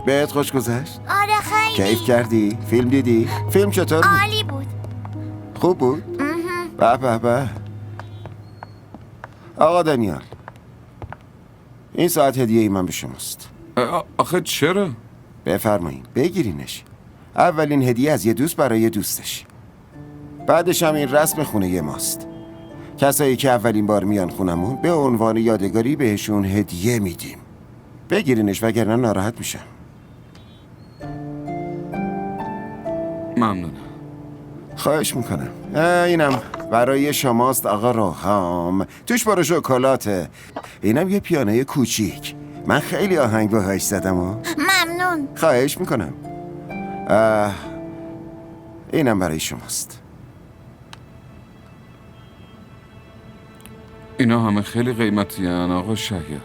بهت خوش گذشت؟ آره خیلی. کیف کردی؟ فیلم دیدی؟ فیلم چطور بود؟ عالی بود. خوب بود؟ به به به. آقا دانیال، این ساعت هدیه ای من به شماست. آخه چرا؟ بفرمایین بگیرینش. اولین هدیه از یه دوست برای دوستش. بعدش هم این رسم خونه ماست. کسایی که اولین بار میان خونمون به عنوان یادگاری بهشون هدیه میدیم. بگیرینش وگرنه ناراحت میشم. ممنونم. خواهش میکنم. اینم برای شماست آقا روحام. توش پر شکلاته. اینم یه پیانوی کوچیک. من خیلی آهنگ باهاش زدم ممنون. خواهش میکنم. اینم برای شماست. اینا همه خیلی قیمتی هن آقا شهیار.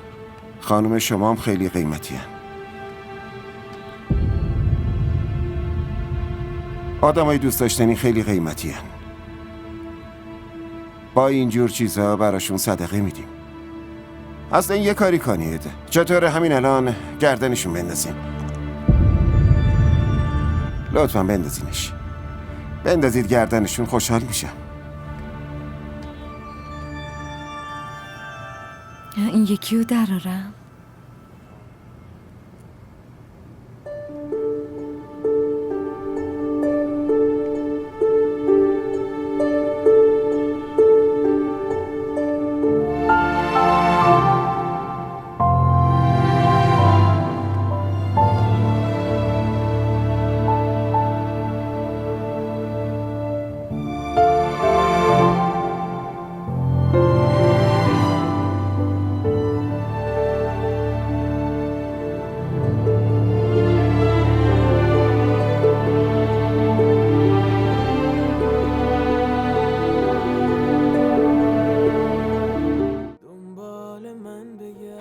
خانم شما هم خیلی قیمتی هن. آدمای دوست داشتنی خیلی قیمتی هن. با اینجور چیزها براشون صدقه میدیم. اصلا یه کاری کنید. چطوره همین الان گردنشون بندازین. لطفا بندازینش. بندازید گردنشون، خوشحال میشم. این یکی رو درارم.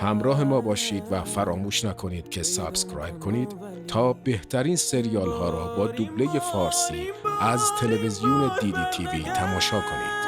همراه ما باشید و فراموش نکنید که سابسکرایب کنید تا بهترین سریال ها را با دوبله فارسی از تلویزیون دیدی تیوی تماشا کنید.